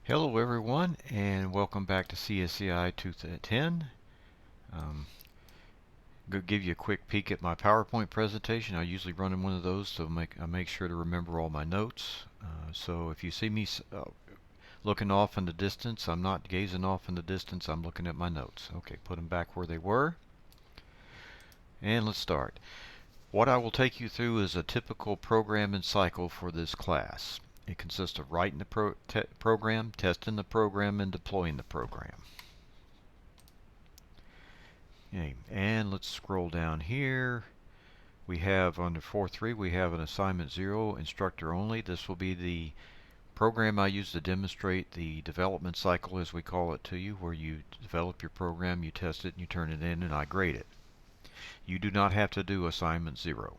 Hello everyone and welcome back to CSCI210. Um, Go give you a quick peek at my PowerPoint presentation. I usually run in one of those so I make sure to remember all my notes. So if you see me looking off in the distance, I'm not gazing off in the distance, I'm looking at my notes. Okay, put them back where they were. And let's start. What I will take you through is a typical programming cycle for this class. It consists of writing the program, testing the program, and deploying the program. Okay, and let's scroll down here. We have under 4.3 we have an assignment 0, instructor only. This will be the program I use to demonstrate the development cycle, as we call it, to you, where you develop your program, you test it, and you turn it in, and I grade it. You do not have to do assignment 0.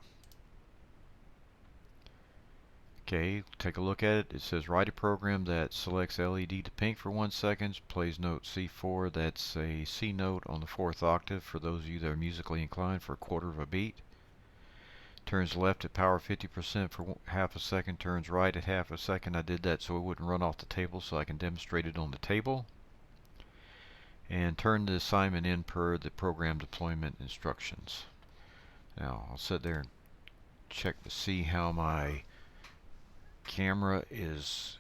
Okay, take a look at it. It says write a program that selects LED to pink for 1 second, plays note C4. That's a C note on the 4th octave for those of you that are musically inclined, for a quarter of a beat. Turns left at power 50% for half a second, turns right at half a second. I did that so it wouldn't run off the table, so I can demonstrate it on the table. And turn the assignment in per the program deployment instructions. Now I'll sit there and check to see how my camera is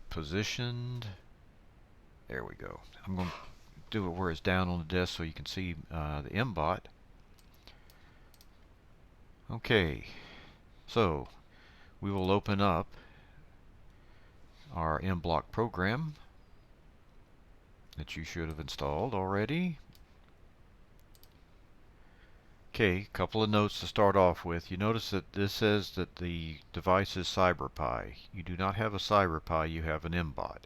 positioned. There we go. I'm going to do it where it's down on the desk so you can see the MBOT. Okay, so we will open up our MBlock program that you should have installed already. Okay, a couple of notes to start off with. You notice that this says that the device is CyberPi. You do not have a CyberPi, you have an MBOT.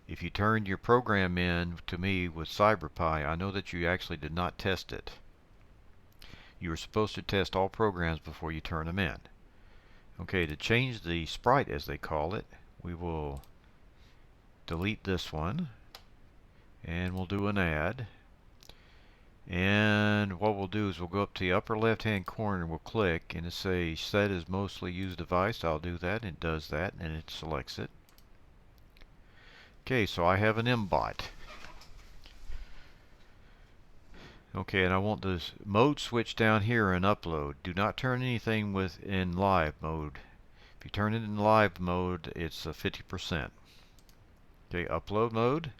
If you turned your program in to me with CyberPi, I know that you actually did not test it. You are supposed to test all programs before you turn them in. Okay, to change the sprite, as they call it, we will delete this one and we'll do an add. And what we'll do is we'll go up to the upper left hand corner and we'll click, and it says set as mostly used device. I'll do that, and it does that, and it selects it. Okay, so I have an MBOT. Okay, and I want this mode switch down here in upload. Do not turn anything in live mode. If you turn it in live mode, it's 50%. Okay, upload mode.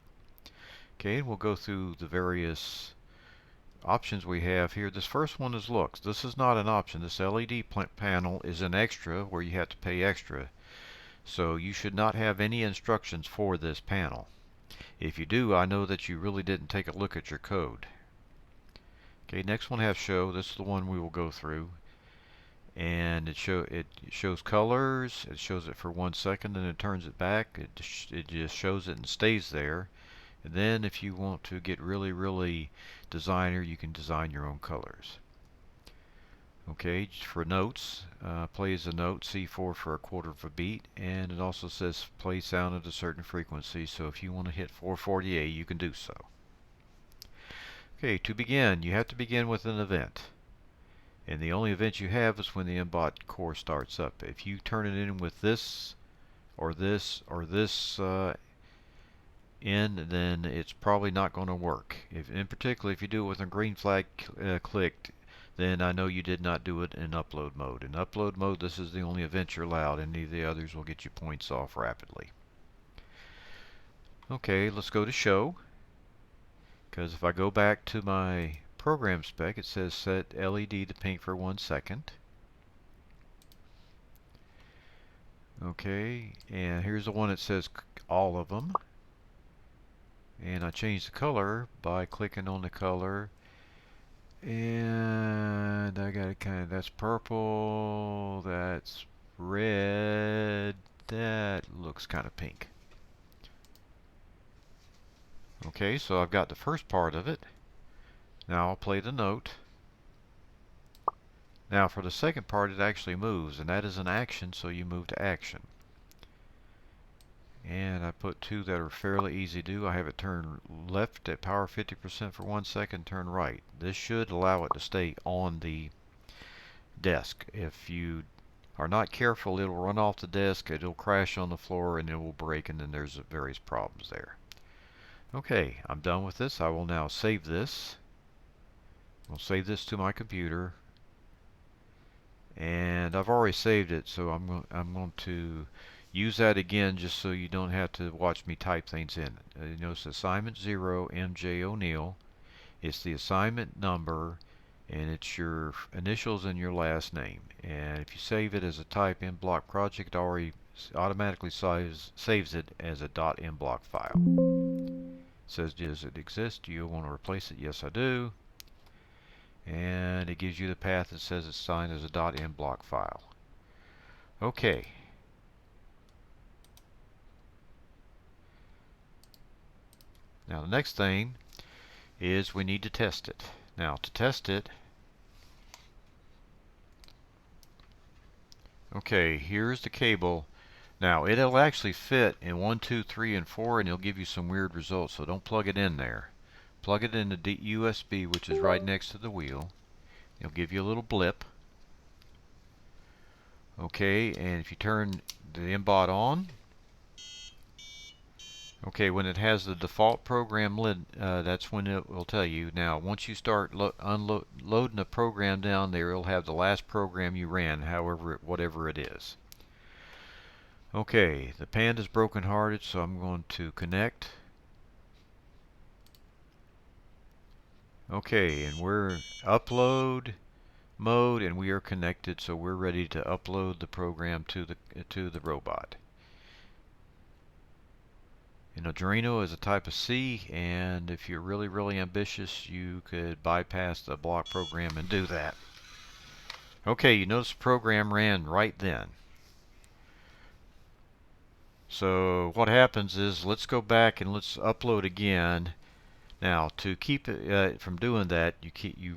Okay, we'll go through the various options we have here. This first one is looks. This is not an option. This LED panel is an extra where you have to pay extra. So you should not have any instructions for this panel. If you do, I know that you really didn't take a look at your code. Okay, next one has show. This is the one we will go through. And it shows colors. It shows it for 1 second, then it turns it back. It just shows it and stays there. And then if you want to get really designer, you can design your own colors. Okay, for notes, plays a note C4 for a quarter of a beat, and it also says play sound at a certain frequency, so if you want to hit 448 you can do so. Okay, to begin, you have to begin with an event. And the only event you have is when the MBOT core starts up. If you turn it in with this or this or this in, then it's probably not going to work. In particular, if you do it with a green flag clicked, then I know you did not do it in upload mode. In upload mode, this is the only event you're allowed. Any of the others will get you points off rapidly. Okay, let's go to show. Because if I go back to my program spec, it says set LED to pink for 1 second. Okay, and here's the one that says all of them. And I change the color by clicking on the color, and I got it that's purple, that's red, that looks kind of pink. Okay, so I've got the first part of it. Now I'll play the note. Now for the second part, it actually moves, and that is an action, so you move to action. And I put two that are fairly easy to do. I have it turn left at power 50% for 1 second, turn right. This should allow it to stay on the desk. If you are not careful, it'll run off the desk, it'll crash on the floor, and it will break, and then there's various problems there. Okay, I'm done with this. I will now save this. I'll save this to my computer, and I've already saved it, so I'm going to use that again just so you don't have to watch me type things in. You notice assignment 0 MJ O'Neill. It's the assignment number, and it's your initials and your last name. And if you save it as a type in block project, it already automatically saves it as a .mblock file. It says, does it exist? Do you want to replace it? Yes, I do. And it gives you the path that says it's signed as a .mblock file. Okay. Now the next thing is we need to test it. Now to test it, okay, here's the cable. Now it'll actually fit in 1, 2, 3, and 4, and it'll give you some weird results, so don't plug it in there. Plug it into USB, which is right next to the wheel. It'll give you a little blip. Okay, and if you turn the MBOT on, okay, when it has the default program lid, that's when it will tell you. Now, once you start loading a program down there, it'll have the last program you ran, whatever it is. Okay, the Panda's broken hearted, so I'm going to connect. Okay, and we're upload mode, and we are connected, so we're ready to upload the program to the robot. An Arduino is a type of C, and if you're really ambitious, you could bypass the block program and do that. Okay, you notice the program ran right then. So what happens is, let's go back and let's upload again. Now, to keep it from doing that, you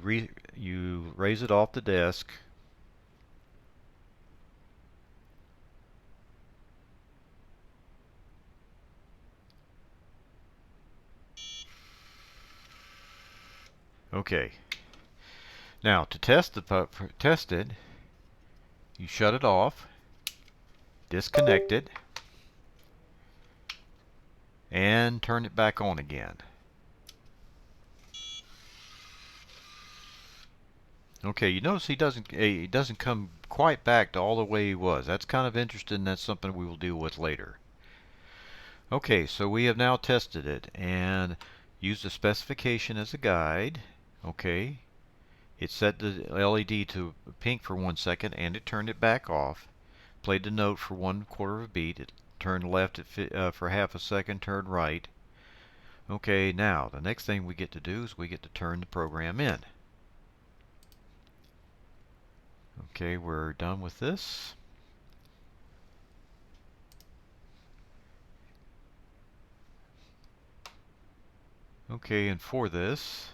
raise it off the desk. Okay. Now, to test it, you shut it off, disconnect it, and turn it back on again. Okay, you notice he doesn't come quite back to all the way he was. That's kind of interesting. That's something we will deal with later. Okay, so we have now tested it and used the specification as a guide. Okay, it set the LED to pink for 1 second, and it turned it back off. Played the note for 1/4 of a beat. It turned left for half a second, turned right. Okay, now the next thing we get to do is we get to turn the program in. Okay, we're done with this. Okay, and for this,